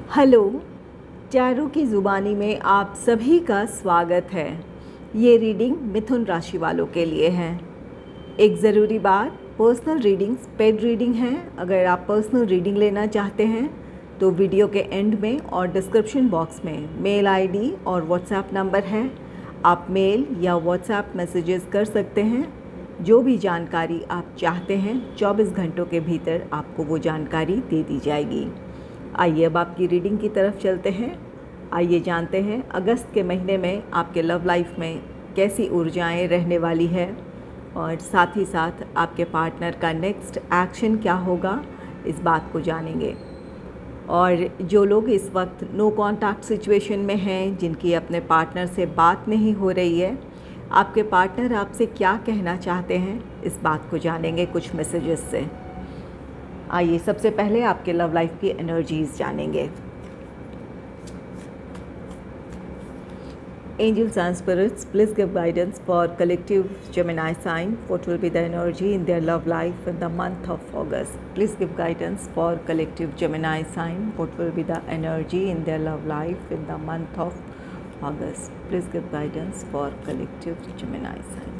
Hello, चारों की ज़ुबानी में आप सभी का स्वागत है। ये रीडिंग मिथुन राशि वालों के लिए है। एक ज़रूरी बात, पर्सनल रीडिंग्स पेड रीडिंग है। अगर आप पर्सनल रीडिंग लेना चाहते हैं तो वीडियो के एंड में और डिस्क्रिप्शन बॉक्स में मेल आईडी और व्हाट्सएप नंबर है। आप मेल या व्हाट्सएप मैसेजेस कर सकते हैं। जो भी जानकारी आप चाहते हैं 24 घंटों के भीतर आपको वो जानकारी दे दी जाएगी। आइए अब आपकी रीडिंग की तरफ चलते हैं। आइए जानते हैं अगस्त के महीने में आपके लव लाइफ में कैसी ऊर्जाएं रहने वाली है और साथ ही साथ आपके पार्टनर का नेक्स्ट एक्शन क्या होगा, इस बात को जानेंगे। और जो लोग इस वक्त नो कॉन्टैक्ट सिचुएशन में हैं, जिनकी अपने पार्टनर से बात नहीं हो रही है, आपके पार्टनर आपसे क्या कहना चाहते हैं, इस बात को जानेंगे कुछ मैसेजेस से। आइए सबसे पहले आपके लव लाइफ की एनर्जीज जानेंगे। Angels and spirits, please give guidance for collective Gemini sign. What will be the energy in their love life in the month of August? Please give guidance for collective Gemini sign. What will be the energy in their love life in the month of August? Please give guidance for collective Gemini sign.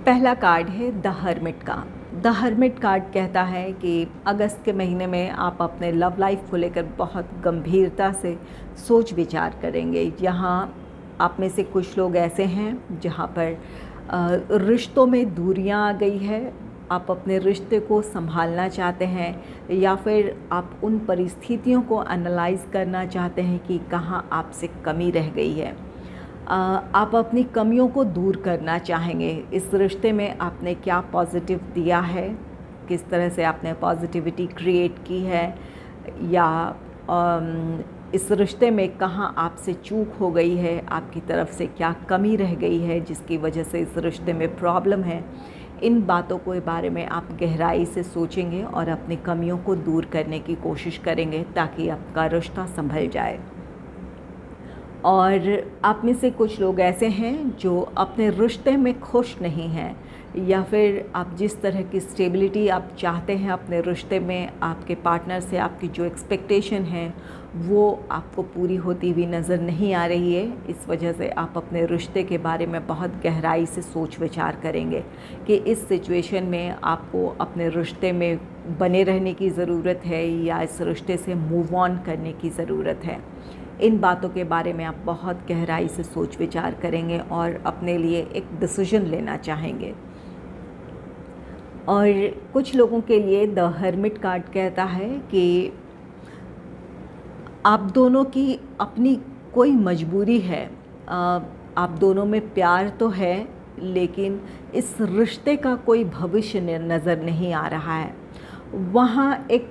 पहला card है the hermit का। The hermit card कहता है कि अगस्त के महीने में आप अपने लव लाइफ को लेकर बहुत गंभीरता से सोच विचार करेंगे। यहाँ आप में से कुछ लोग ऐसे हैं जहाँ पर रिश्तों में दूरियाँ आ गई है। आप अपने रिश्ते को संभालना चाहते हैं या फिर आप उन परिस्थितियों को एनालाइज करना चाहते हैं कि कहाँ आपसे कमी रह गई है। आप अपनी कमियों को दूर करना चाहेंगे। इस रिश्ते में आपने क्या पॉजिटिव दिया है, किस तरह से आपने पॉजिटिविटी क्रिएट की है, या इस रिश्ते में कहाँ आपसे चूक हो गई है, आपकी तरफ से क्या कमी रह गई है जिसकी वजह से इस रिश्ते में प्रॉब्लम है। इन बातों के बारे में आप गहराई से सोचेंगे और अपनी कमियों को दूर करने की कोशिश करेंगे ताकि आपका रिश्ता संभल जाए। और आप में से कुछ लोग ऐसे हैं जो अपने रिश्ते में खुश नहीं हैं, या फिर आप जिस तरह की स्टेबिलिटी आप चाहते हैं अपने रिश्ते में, आपके पार्टनर से आपकी जो एक्सपेक्टेशन है वो आपको पूरी होती हुई नज़र नहीं आ रही है। इस वजह से आप अपने रिश्ते के बारे में बहुत गहराई से सोच विचार करेंगे कि इस सिचुएशन में आपको अपने रिश्ते में बने रहने की ज़रूरत है या इस रिश्ते से मूव ऑन करने की ज़रूरत है। इन बातों के बारे में आप बहुत गहराई से सोच विचार करेंगे और अपने लिए एक डिसीजन लेना चाहेंगे। और कुछ लोगों के लिए द हर्मिट कार्ड कहता है कि आप दोनों की अपनी कोई मजबूरी है। आप दोनों में प्यार तो है लेकिन इस रिश्ते का कोई भविष्य नज़र नहीं आ रहा है। वहाँ एक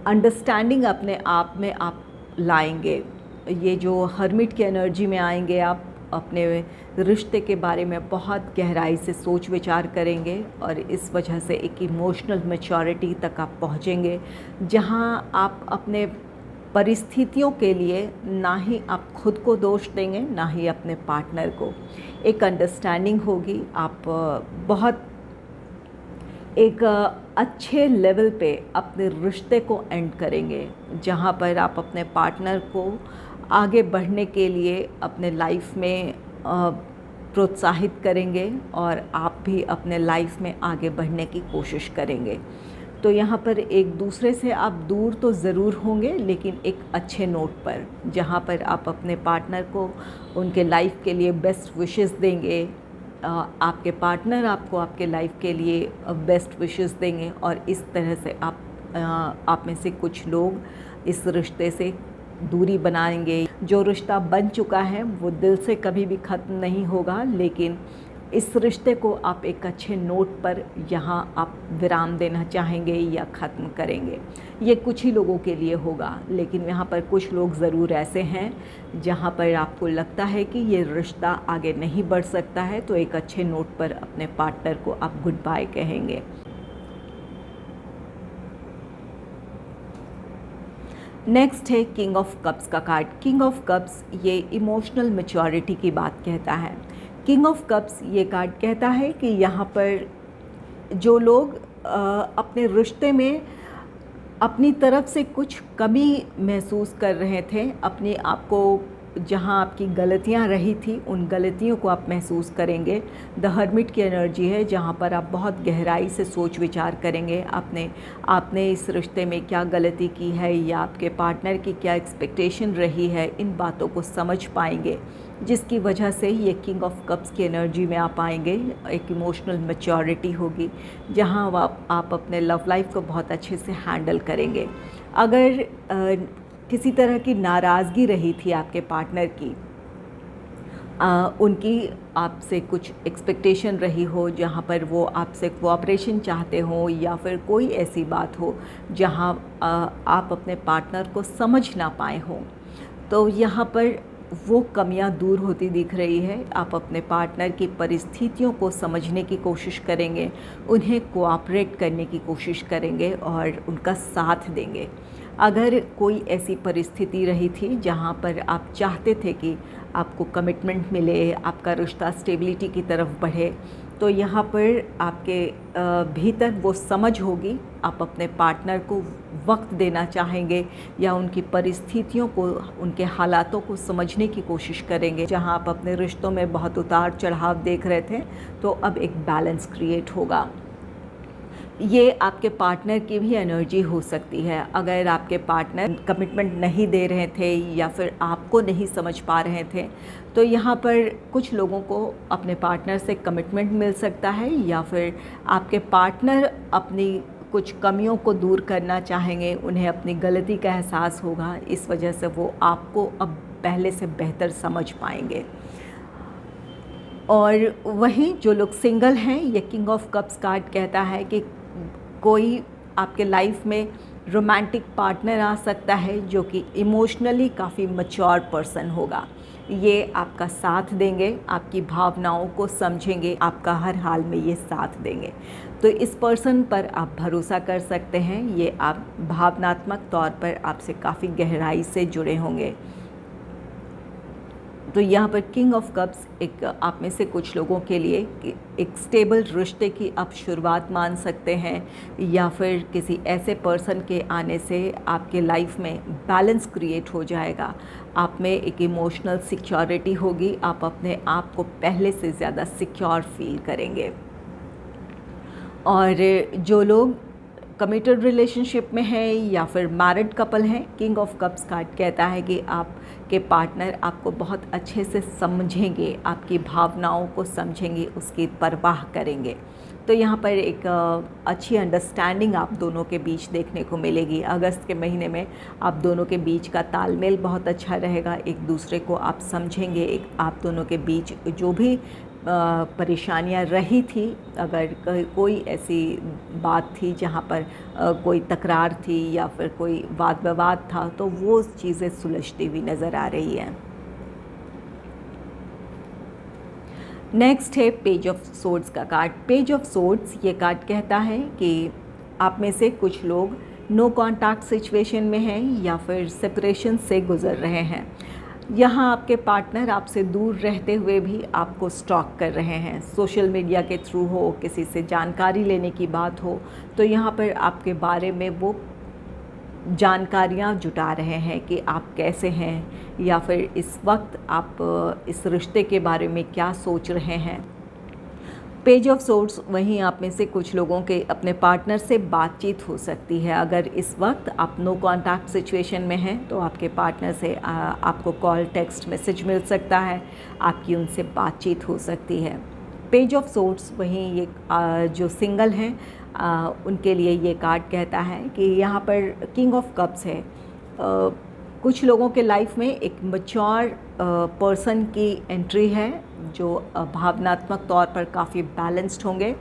अंडरस्टैंडिंग अपने आप में आप लाएंगे। ये जो हर्मिट की एनर्जी में आएंगे, आप अपने रिश्ते के बारे में बहुत गहराई से सोच विचार करेंगे और इस वजह से एक इमोशनल मैच्योरिटी तक आप पहुँचेंगे जहाँ आप अपने परिस्थितियों के लिए ना ही आप खुद को दोष देंगे ना ही अपने पार्टनर को। एक अंडरस्टैंडिंग होगी। आप बहुत एक अच्छे लेवल पे अपने रिश्ते को एंड करेंगे जहाँ पर आप अपने पार्टनर को आगे बढ़ने के लिए अपने लाइफ में प्रोत्साहित करेंगे और आप भी अपने लाइफ में आगे बढ़ने की कोशिश करेंगे। तो यहाँ पर एक दूसरे से आप दूर तो ज़रूर होंगे लेकिन एक अच्छे नोट पर, जहाँ पर आप अपने पार्टनर को उनके लाइफ के लिए बेस्ट विशेस देंगे। आपके पार्टनर आपको आपके लाइफ के लिए बेस्ट विशेस देंगे और इस तरह से आप में से कुछ लोग इस रिश्ते से दूरी बनाएंगे। जो रिश्ता बन चुका है वो दिल से कभी भी ख़त्म नहीं होगा, लेकिन इस रिश्ते को आप एक अच्छे नोट पर यहाँ आप विराम देना चाहेंगे या ख़त्म करेंगे। ये कुछ ही लोगों के लिए होगा, लेकिन यहाँ पर कुछ लोग ज़रूर ऐसे हैं जहाँ पर आपको लगता है कि ये रिश्ता आगे नहीं बढ़ सकता है, तो एक अच्छे नोट पर अपने पार्टनर को आप गुड बाय कहेंगे। नेक्स्ट है किंग ऑफ कप्स का कार्ड। किंग ऑफ कप्स ये इमोशनल मैच्योरिटी की बात कहता है। किंग ऑफ कप्स ये कार्ड कहता है कि यहाँ पर जो लोग अपने रिश्ते में अपनी तरफ से कुछ कमी महसूस कर रहे थे, अपने आप को जहाँ आपकी गलतियाँ रही थी उन गलतियों को आप महसूस करेंगे। द हर्मिट की एनर्जी है जहाँ पर आप बहुत गहराई से सोच विचार करेंगे आपने इस रिश्ते में क्या गलती की है या आपके पार्टनर की क्या एक्सपेक्टेशन रही है, इन बातों को समझ पाएंगे, जिसकी वजह से ये किंग ऑफ कप्स की एनर्जी में आप आएंगे। एक इमोशनल मैच्योरिटी होगी जहाँ आप अपने लव लाइफ को बहुत अच्छे से हैंडल करेंगे। अगर किसी तरह की नाराज़गी रही थी आपके पार्टनर की, उनकी आपसे कुछ एक्सपेक्टेशन रही हो जहाँ पर वो आपसे कोऑपरेशन चाहते हो, या फिर कोई ऐसी बात हो जहाँ आप अपने पार्टनर को समझ ना पाए हों, तो यहाँ पर वो कमियां दूर होती दिख रही है। आप अपने पार्टनर की परिस्थितियों को समझने की कोशिश करेंगे, उन्हें कोऑपरेट करने की कोशिश करेंगे और उनका साथ देंगे। अगर कोई ऐसी परिस्थिति रही थी जहाँ पर आप चाहते थे कि आपको कमिटमेंट मिले, आपका रिश्ता स्टेबिलिटी की तरफ बढ़े, तो यहाँ पर आपके भीतर वो समझ होगी। आप अपने पार्टनर को वक्त देना चाहेंगे या उनकी परिस्थितियों को, उनके हालातों को समझने की कोशिश करेंगे। जहाँ आप अपने रिश्तों में बहुत उतार चढ़ाव देख रहे थे, तो अब एक बैलेंस क्रिएट होगा। ये आपके पार्टनर की भी एनर्जी हो सकती है। अगर आपके पार्टनर कमिटमेंट नहीं दे रहे थे या फिर आपको नहीं समझ पा रहे थे, तो यहाँ पर कुछ लोगों को अपने पार्टनर से कमिटमेंट मिल सकता है, या फिर आपके पार्टनर अपनी कुछ कमियों को दूर करना चाहेंगे, उन्हें अपनी गलती का एहसास होगा, इस वजह से वो आपको अब पहले से बेहतर समझ पाएंगे। और वहीं जो लोग सिंगल हैं, ये किंग ऑफ कप्स कार्ड कहता है कि कोई आपके लाइफ में रोमांटिक पार्टनर आ सकता है जो कि इमोशनली काफ़ी मैच्योर पर्सन होगा। ये आपका साथ देंगे, आपकी भावनाओं को समझेंगे, आपका हर हाल में ये साथ देंगे। तो इस पर्सन पर आप भरोसा कर सकते हैं। ये आप भावनात्मक तौर पर आपसे काफ़ी गहराई से जुड़े होंगे। तो यहाँ पर किंग ऑफ कप्स एक आप में से कुछ लोगों के लिए एक स्टेबल रिश्ते की आप शुरुआत मान सकते हैं, या फिर किसी ऐसे पर्सन के आने से आपके लाइफ में बैलेंस क्रिएट हो जाएगा। आप में एक इमोशनल सिक्योरिटी होगी, आप अपने आप को पहले से ज़्यादा सिक्योर फील करेंगे। और जो लोग कमिटेड रिलेशनशिप में हैं या फिर मैरिड कपल हैं, किंग ऑफ कप्स कार्ड कहता है कि आपके पार्टनर आपको बहुत अच्छे से समझेंगे, आपकी भावनाओं को समझेंगे, उसकी परवाह करेंगे। तो यहाँ पर एक अच्छी अंडरस्टैंडिंग आप दोनों के बीच देखने को मिलेगी। अगस्त के महीने में आप दोनों के बीच का तालमेल बहुत अच्छा रहेगा, एक दूसरे को आप समझेंगे। आप दोनों के बीच जो भी परेशानियां रही थी, अगर कोई ऐसी बात थी जहाँ पर कोई तकरार थी या फिर कोई वाद विवाद था, तो वो चीज़ें सुलझती हुई नज़र आ रही हैं। नेक्स्ट है पेज ऑफ सोर्ड्स का कार्ड। पेज ऑफ सोर्ड्स ये कार्ड कहता है कि आप में से कुछ लोग नो कॉन्टैक्ट सिचुएशन में हैं या फिर सेपरेशन से गुज़र रहे हैं। यहाँ आपके पार्टनर आपसे दूर रहते हुए भी आपको स्टॉक कर रहे हैं, सोशल मीडिया के थ्रू हो, किसी से जानकारी लेने की बात हो, तो यहाँ पर आपके बारे में वो जानकारियाँ जुटा रहे हैं कि आप कैसे हैं, या फिर इस वक्त आप इस रिश्ते के बारे में क्या सोच रहे हैं। पेज ऑफ सोर्ड्स वहीं आप में से कुछ लोगों के अपने पार्टनर से बातचीत हो सकती है। अगर इस वक्त आप नो कॉन्टैक्ट सिचुएशन में हैं, तो आपके पार्टनर से आपको कॉल, टेक्स्ट मैसेज मिल सकता है, आपकी उनसे बातचीत हो सकती है। पेज ऑफ सोर्ड्स वहीं ये जो सिंगल हैं उनके लिए ये कार्ड कहता है कि यहाँ पर किंग ऑफ कप्स है। कुछ लोगों के लाइफ में एक मैच्योर पर्सन की एंट्री है जो भावनात्मक तौर पर काफ़ी बैलेंस्ड होंगे।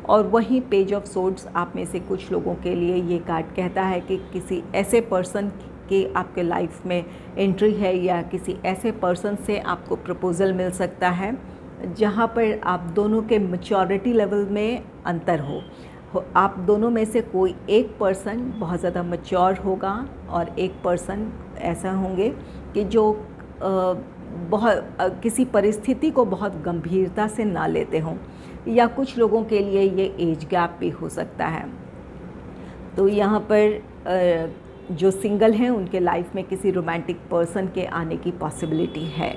और वहीं पेज ऑफ सोर्ड्स आप में से कुछ लोगों के लिए ये कार्ड कहता है कि किसी ऐसे पर्सन की आपके लाइफ में एंट्री है, या किसी ऐसे पर्सन से आपको प्रपोज़ल मिल सकता है जहाँ पर आप दोनों के मैच्योरिटी लेवल में अंतर हो। आप दोनों में से कोई एक पर्सन बहुत ज़्यादा मैच्योर होगा और एक पर्सन ऐसा होंगे कि जो किसी परिस्थिति को बहुत गंभीरता से ना लेते हों, या कुछ लोगों के लिए ये एज गैप भी हो सकता है। तो यहाँ पर जो सिंगल हैं उनके लाइफ में किसी रोमांटिक पर्सन के आने की पॉसिबिलिटी है।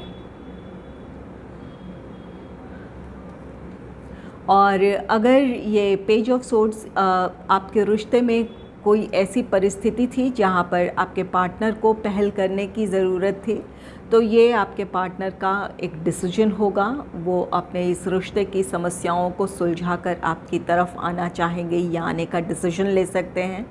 और अगर ये पेज ऑफ सोर्ड्स आपके रिश्ते में कोई ऐसी परिस्थिति थी जहाँ पर आपके पार्टनर को पहल करने की ज़रूरत थी, तो ये आपके पार्टनर का एक डिसीजन होगा। वो अपने इस रिश्ते की समस्याओं को सुलझाकर आपकी तरफ आना चाहेंगे या आने का डिसीजन ले सकते हैं।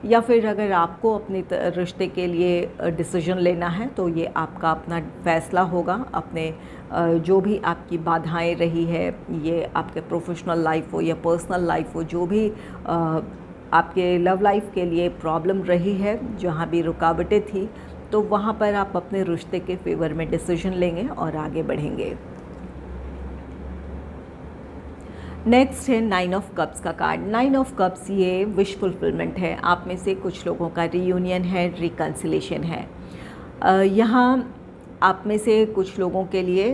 या फिर अगर आपको अपने रिश्ते के लिए डिसीजन लेना है तो ये आपका अपना फ़ैसला होगा। अपने जो भी आपकी बाधाएं रही है, ये आपके प्रोफेशनल लाइफ हो या पर्सनल लाइफ हो, जो भी आपके लव लाइफ के लिए प्रॉब्लम रही है, जहाँ भी रुकावटें थी, तो वहाँ पर आप अपने रिश्ते के फेवर में डिसीजन लेंगे और आगे बढ़ेंगे। नेक्स्ट है 9 ऑफ कप्स का कार्ड। 9 ऑफ कप्स ये विश फुलफिलमेंट है। आप में से कुछ लोगों का रीयूनियन है, रिकन्सिलेशन है। यहाँ आप में से कुछ लोगों के लिए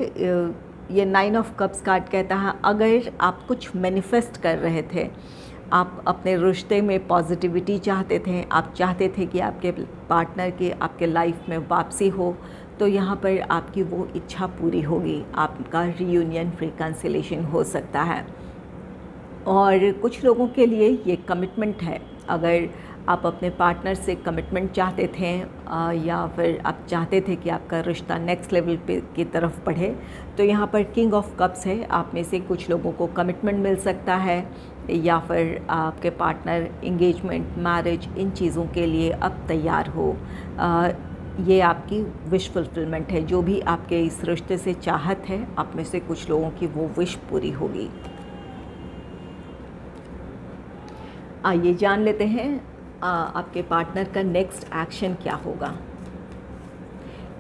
ये 9 ऑफ कप्स कार्ड कहता है, अगर आप कुछ मैनिफेस्ट कर रहे थे, आप अपने रिश्ते में पॉजिटिविटी चाहते थे, आप चाहते थे कि आपके पार्टनर की आपके लाइफ में वापसी हो, तो यहाँ पर आपकी वो इच्छा पूरी होगी। आपका रीयूनियन, रिकन्सिलेशन हो सकता है। और कुछ लोगों के लिए ये कमिटमेंट है। अगर आप अपने पार्टनर से कमिटमेंट चाहते थे या फिर आप चाहते थे कि आपका रिश्ता नेक्स्ट लेवल पे की तरफ बढ़े, तो यहाँ पर किंग ऑफ कप्स है। आप में से कुछ लोगों को कमिटमेंट मिल सकता है, या फिर आपके पार्टनर एंगेजमेंट, मैरिज, इन चीज़ों के लिए अब तैयार हो। ये आपकी विश फुलफिलमेंट है। जो भी आपके इस रिश्ते से चाहत है, आप में से कुछ लोगों की वो विश पूरी होगी। आइए जान लेते हैं आपके पार्टनर का नेक्स्ट एक्शन क्या होगा।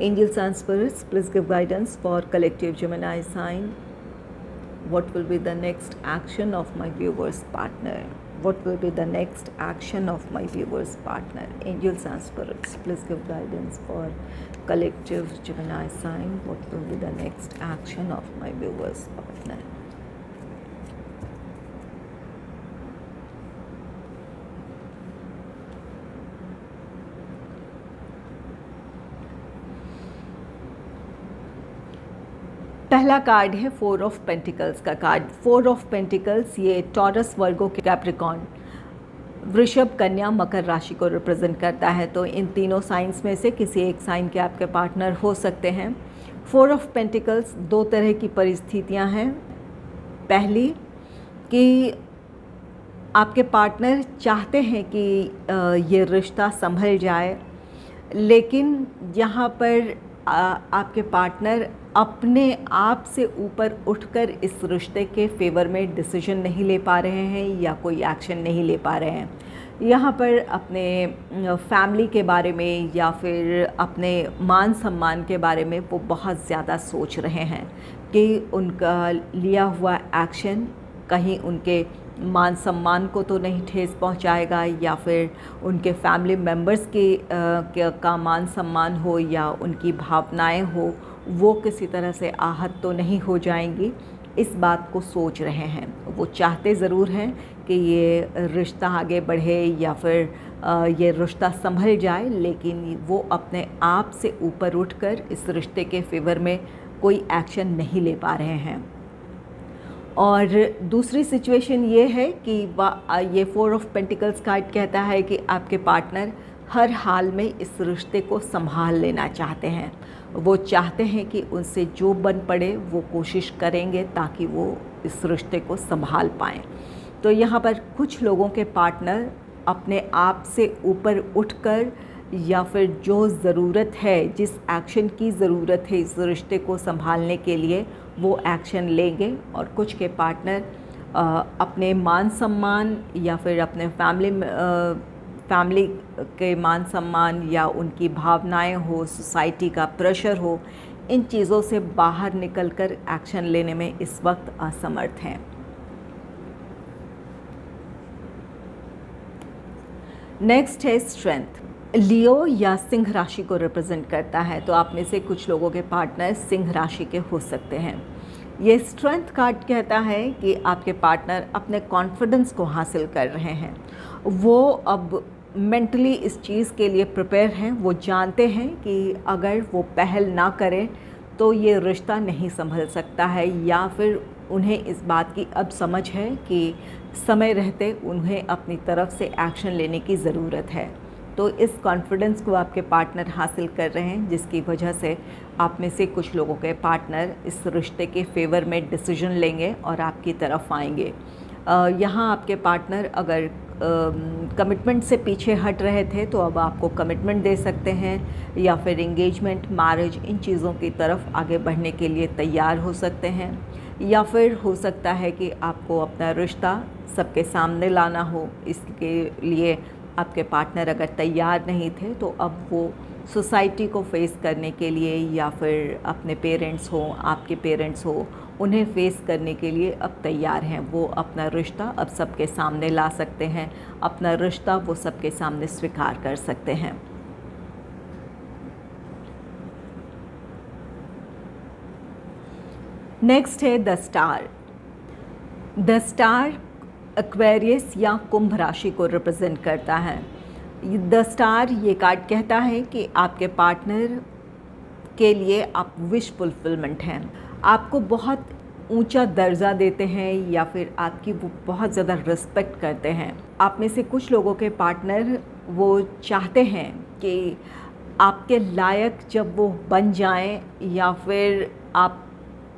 Angels and spirits, please give guidance for collective Gemini sign. What will be the next action of my viewer's partner? What will be the next action of my viewer's partner? Angels and spirits, please give guidance for collective Gemini sign. What will be the next action of my viewer's partner? पहला card है 4 of pentacles का card. 4 of pentacles ये taurus, वर्गो, Capricorn, वृषभ, कन्या, मकर राशि को represent करता है। तो इन तीनों साइंस में से किसी एक साइन के आपके पार्टनर हो सकते हैं। 4 ऑफ पेंटिकल्स दो तरह की परिस्थितियां हैं। पहली कि आपके पार्टनर चाहते हैं कि ये रिश्ता संभल जाए, लेकिन यहाँ पर आपके पार्टनर अपने आप से ऊपर उठकर इस रिश्ते के फेवर में डिसीजन नहीं ले पा रहे हैं या कोई एक्शन नहीं ले पा रहे हैं। यहाँ पर अपने फैमिली के बारे में या फिर अपने मान सम्मान के बारे में वो बहुत ज़्यादा सोच रहे हैं कि उनका लिया हुआ एक्शन कहीं उनके मान सम्मान को तो नहीं ठेस पहुंचाएगा, या फिर उनके फैमिली मेम्बर्स का मान सम्मान हो या उनकी भावनाएं हो, वो किसी तरह से आहत तो नहीं हो जाएंगी। इस बात को सोच रहे हैं। वो चाहते ज़रूर हैं कि ये रिश्ता आगे बढ़े या फिर ये रिश्ता संभल जाए, लेकिन वो अपने आप से ऊपर उठकर इस रिश्ते के फेवर में कोई एक्शन नहीं ले पा रहे हैं। और दूसरी सिचुएशन ये है कि ये 4 ऑफ पेंटिकल्स कार्ड कहता है कि आपके पार्टनर हर हाल में इस रिश्ते को संभाल लेना चाहते हैं। वो चाहते हैं कि उनसे जो बन पड़े वो कोशिश करेंगे ताकि वो इस रिश्ते को संभाल पाएँ। तो यहाँ पर कुछ लोगों के पार्टनर अपने आप से ऊपर उठकर या फिर जो ज़रूरत है, जिस एक्शन की ज़रूरत है इस रिश्ते को संभालने के लिए, वो एक्शन लेंगे। और कुछ के पार्टनर अपने मान सम्मान या फिर अपने फैमिली के मान सम्मान या उनकी भावनाएं हो, सोसाइटी का प्रेशर हो, इन चीज़ों से बाहर निकलकर एक्शन लेने में इस वक्त असमर्थ हैं। नेक्स्ट है स्ट्रेंथ। लियो या सिंह राशि को रिप्रेजेंट करता है, तो आप में से कुछ लोगों के पार्टनर सिंह राशि के हो सकते हैं। ये स्ट्रेंथ कार्ड कहता है कि आपके पार्टनर अपने कॉन्फिडेंस को हासिल कर रहे हैं। वो अब मेंटली इस चीज़ के लिए प्रिपेयर हैं। वो जानते हैं कि अगर वो पहल ना करें तो ये रिश्ता नहीं संभल सकता है, या फिर उन्हें इस बात की अब समझ है कि समय रहते उन्हें अपनी तरफ से एक्शन लेने की ज़रूरत है। तो इस कॉन्फिडेंस को आपके पार्टनर हासिल कर रहे हैं, जिसकी वजह से आप में से कुछ लोगों के पार्टनर इस रिश्ते के फेवर में डिसीजन लेंगे और आपकी तरफ आएंगे। यहाँ आपके पार्टनर अगर कमिटमेंट से पीछे हट रहे थे तो अब आपको कमिटमेंट दे सकते हैं, या फिर एंगेजमेंट, मैरिज, इन चीज़ों की तरफ आगे बढ़ने के लिए तैयार हो सकते हैं। या फिर हो सकता है कि आपको अपना रिश्ता सबके सामने लाना हो, इसके लिए आपके पार्टनर अगर तैयार नहीं थे तो अब वो सोसाइटी को फेस करने के लिए, या फिर अपने पेरेंट्स हो, आपके पेरेंट्स हो, उन्हें फेस करने के लिए अब तैयार हैं। वो अपना रिश्ता अब सबके सामने ला सकते हैं, अपना रिश्ता वो सबके सामने स्वीकार कर सकते हैं। नेक्स्ट है the star. The star Aquarius या कुंभ राशि को रिप्रेजेंट करता है। द स्टार ये कार्ड कहता है कि आपके पार्टनर के लिए आप विश फुलफिलमेंट हैं। आपको बहुत ऊंचा दर्जा देते हैं, या फिर आपकी वो बहुत ज़्यादा रिस्पेक्ट करते हैं। आप में से कुछ लोगों के पार्टनर वो चाहते हैं कि आपके लायक जब वो बन जाएं, या फिर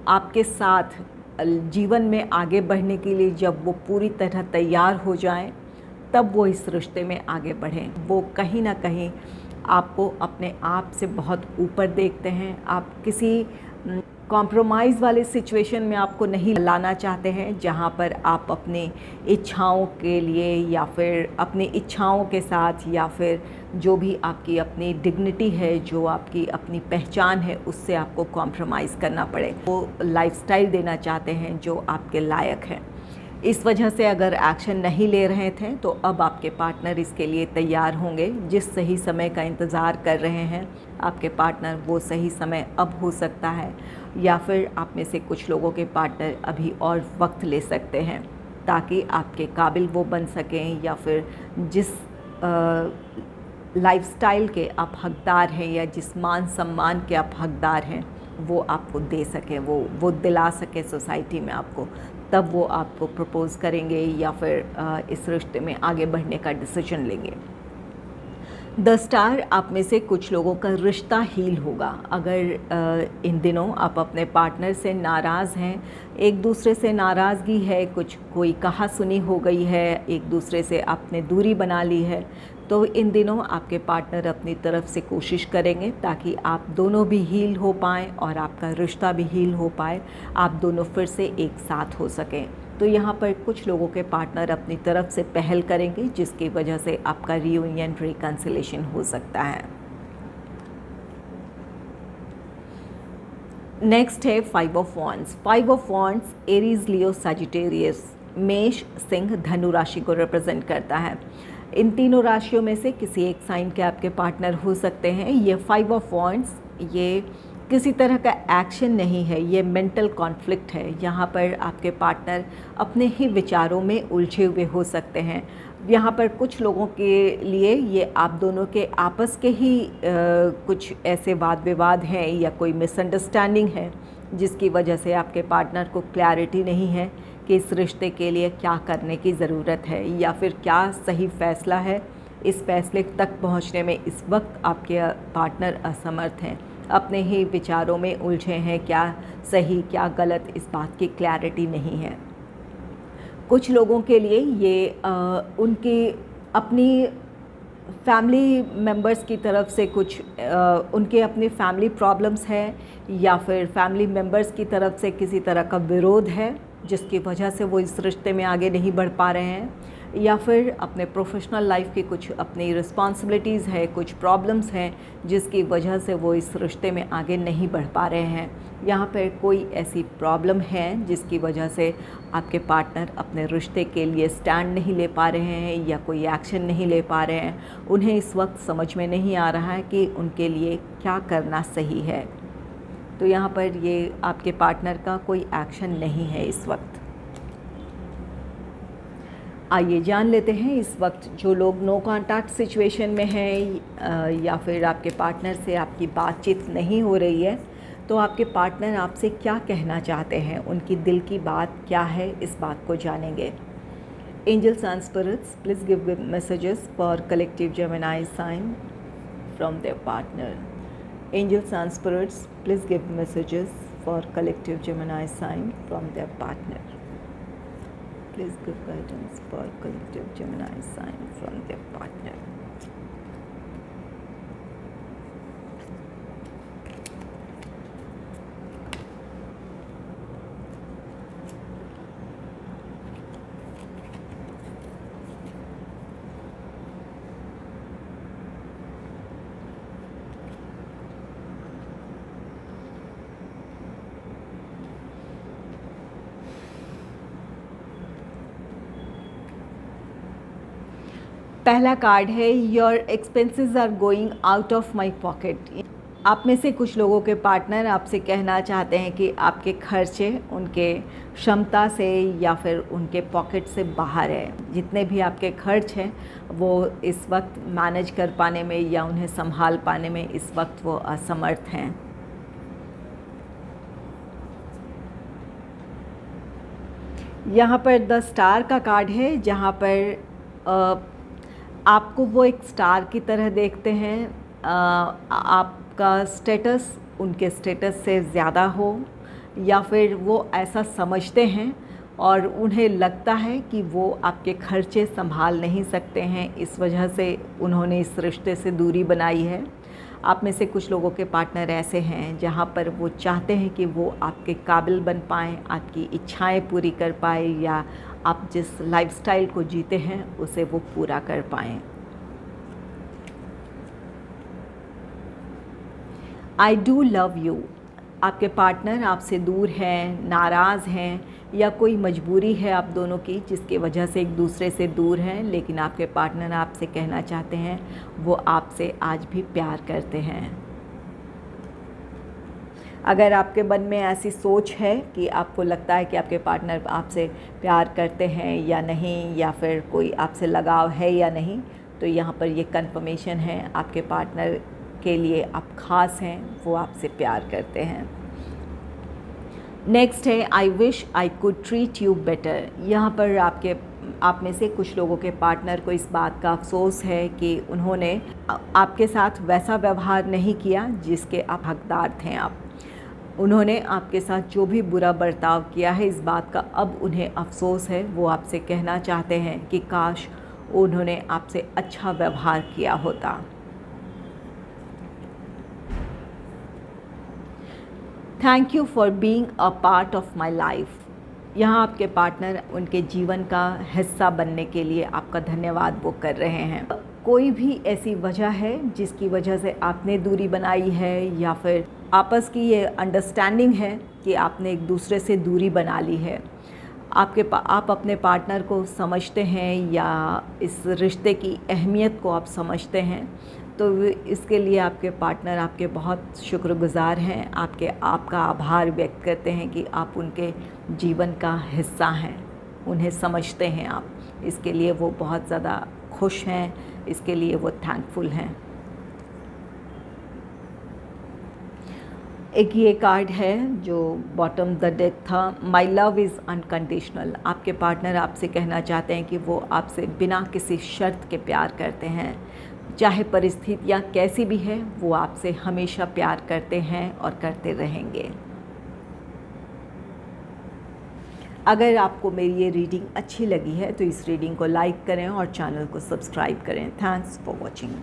आपके साथ जीवन में आगे बढ़ने के लिए जब वो पूरी तरह तैयार हो जाएं, तब वो इस रिश्ते में आगे बढ़ें। वो कहीं ना कहीं आपको अपने आप से बहुत ऊपर देखते हैं। आप किसी कॉम्प्रोमाइज़ वाले सिचुएशन में आपको नहीं लाना चाहते हैं, जहाँ पर आप अपनी इच्छाओं के लिए, या फिर अपनी इच्छाओं के साथ, या फिर जो भी आपकी अपनी डिग्निटी है, जो आपकी अपनी पहचान है, उससे आपको कॉम्प्रोमाइज़ करना पड़े। वो लाइफस्टाइल देना चाहते हैं जो आपके लायक है। इस वजह से अगर एक्शन नहीं ले रहे थे तो अब आपके पार्टनर इसके लिए तैयार होंगे। जिस सही समय का इंतज़ार कर रहे हैं आपके पार्टनर, वो सही समय अब हो सकता है, या फिर आप में से कुछ लोगों के पार्टनर अभी और वक्त ले सकते हैं ताकि आपके काबिल वो बन सकें, या फिर जिस लाइफस्टाइल के आप हकदार हैं, या जिस मान सम्मान के आप हकदार हैं, वो आपको दे सकें, वो दिला सके सोसाइटी में आपको। तब वो आपको प्रपोज़ करेंगे, या फिर इस रिश्ते में आगे बढ़ने का डिसीजन लेंगे। द स्टार आप में से कुछ लोगों का रिश्ता हील होगा। अगर इन दिनों आप अपने पार्टनर से नाराज़ हैं, एक दूसरे से नाराज़गी है, कोई कहा सुनी हो गई है, एक दूसरे से आपने दूरी बना ली है, तो इन दिनों आपके पार्टनर अपनी तरफ से कोशिश करेंगे ताकि आप दोनों भी हील हो पाएँ और आपका रिश्ता भी हील हो पाए, आप दोनों फिर से एक साथ हो सकें। तो यहाँ पर कुछ लोगों के पार्टनर अपनी तरफ से पहल करेंगे, जिसकी वजह से आपका रियूनियन, रिकन्सिलेशन हो सकता है। नेक्स्ट है 5 of wands. 5 of wands Aries, Leo, Sagittarius, मेष, सिंह, धनु राशि को रिप्रेजेंट करता है। इन तीनों राशियों में से किसी एक साइन के आपके पार्टनर हो सकते हैं। ये 5 ऑफ वॉन्ड्स ये किसी तरह का एक्शन नहीं है, ये मेंटल कॉन्फ्लिक्ट है। यहाँ पर आपके पार्टनर अपने ही विचारों में उलझे हुए हो सकते हैं। यहाँ पर कुछ लोगों के लिए ये आप दोनों के आपस के ही कुछ ऐसे वाद विवाद हैं, या कोई मिसअंडरस्टैंडिंग है, जिसकी वजह से आपके पार्टनर को क्लैरिटी नहीं है कि इस रिश्ते के लिए क्या करने की ज़रूरत है, या फिर क्या सही फ़ैसला है। इस फैसले तक पहुँचने में इस वक्त आपके पार्टनर असमर्थ हैं, अपने ही विचारों में उलझे हैं, क्या सही क्या गलत, इस बात की क्लैरिटी नहीं है। कुछ लोगों के लिए ये उनकी अपनी फैमिली मेम्बर्स की तरफ से कुछ उनके अपने फैमिली प्रॉब्लम्स हैं, या फिर फैमिली मेम्बर्स की तरफ से किसी तरह का विरोध है, जिसकी वजह से वो इस रिश्ते में आगे नहीं बढ़ पा रहे हैं। या फिर अपने प्रोफेशनल लाइफ की कुछ अपनी रिस्पॉन्सिबिलिटीज़ है, कुछ प्रॉब्लम्स हैं जिसकी वजह से वो इस रिश्ते में आगे नहीं बढ़ पा रहे हैं। यहाँ पर कोई ऐसी प्रॉब्लम है जिसकी वजह से आपके पार्टनर अपने रिश्ते के लिए स्टैंड नहीं ले पा रहे हैं या कोई एक्शन नहीं ले पा रहे हैं। उन्हें इस वक्त समझ में नहीं आ रहा है कि उनके लिए क्या करना सही है। तो यहाँ पर ये आपके पार्टनर का कोई एक्शन नहीं है इस वक्त। आइए जान लेते हैं इस वक्त जो लोग नो कॉन्टैक्ट सिचुएशन में हैं या फिर आपके पार्टनर से आपकी बातचीत नहीं हो रही है, तो आपके पार्टनर आपसे क्या कहना चाहते हैं, उनकी दिल की बात क्या है, इस बात को जानेंगे। Angels and spirits, please give messages for collective Gemini sign from their partner. Angels and spirits, please give messages for collective Gemini sign from their partner. Please give guidance for collective Gemini sign from their partner. पहला card है your expenses are going out of my pocket. आप में से कुछ लोगों के partner आपसे कहना चाहते हैं कि आपके खर्चे उनके क्षमता से या फिर उनके पॉकेट से बाहर है। जितने भी आपके खर्च हैं वो इस वक्त मैनेज कर पाने में या उन्हें संभाल पाने में इस वक्त वो असमर्थ हैं। यहाँ पर द स्टार का कार्ड है, जहाँ पर आपको वो एक स्टार की तरह देखते हैं। आपका स्टेटस उनके स्टेटस से ज़्यादा हो या फिर वो ऐसा समझते हैं और उन्हें लगता है कि वो आपके खर्चे संभाल नहीं सकते हैं, इस वजह से उन्होंने इस रिश्ते से दूरी बनाई है। आप में से कुछ लोगों के पार्टनर ऐसे हैं जहाँ पर वो चाहते हैं कि वो आपके काबिल बन पाएँ, आपकी इच्छाएं पूरी कर पाए या आप जिस लाइफस्टाइल को जीते हैं उसे वो पूरा कर पाएँ। I do love you. आपके पार्टनर आपसे दूर हैं, नाराज़ हैं या कोई मजबूरी है आप दोनों की जिसकी वजह से एक दूसरे से दूर हैं, लेकिन आपके पार्टनर आपसे कहना चाहते हैं वो आपसे आज भी प्यार करते हैं। अगर आपके मन में ऐसी सोच है कि आपको लगता है कि आपके पार्टनर आपसे प्यार करते हैं या नहीं, या फिर कोई आपसे लगाव है या नहीं, तो यहाँ पर ये कंफर्मेशन है आपके पार्टनर के लिए आप ख़ास हैं, वो आपसे प्यार करते हैं। नेक्स्ट है I wish I could treat you better. यहाँ पर आप में से कुछ लोगों के पार्टनर को इस बात का अफसोस है कि उन्होंने आपके साथ वैसा व्यवहार नहीं किया जिसके आप हकदार थे। उन्होंने आपके साथ जो भी बुरा बर्ताव किया है, इस बात का अब उन्हें अफसोस है। वो आपसे कहना चाहते हैं कि काश उन्होंने आपसे अच्छा व्यवहार किया होता। Thank you for being a part of my life. यहाँ आपके पार्टनर उनके जीवन का हिस्सा बनने के लिए आपका धन्यवाद वो कर रहे हैं। कोई भी ऐसी वजह है जिसकी वजह से आपने दूरी बनाई है या फिर आपस की ये अंडरस्टैंडिंग है कि आपने एक दूसरे से दूरी बना ली है। आप अपने पार्टनर को समझते हैं या इस रिश्ते की अहमियत को आप समझते हैं, तो इसके लिए आपके पार्टनर आपके बहुत शुक्रगुज़ार हैं, आपका आभार व्यक्त करते हैं कि आप उनके जीवन का हिस्सा हैं, उन्हें समझते हैं आप। इसके लिए वो बहुत ज़्यादा खुश हैं, इसके लिए वो थैंकफुल हैं। एक ये कार्ड है जो बॉटम द डेक था, माई लव इज़ अनकंडीशनल। आपके पार्टनर आपसे कहना चाहते हैं कि वो आपसे बिना किसी शर्त के प्यार करते हैं। चाहे परिस्थितियाँ कैसी भी है, वो आपसे हमेशा प्यार करते हैं और करते रहेंगे। अगर आपको मेरी ये रीडिंग अच्छी लगी है तो इस रीडिंग को लाइक करें और चैनल को सब्सक्राइब करें। Thanks for watching.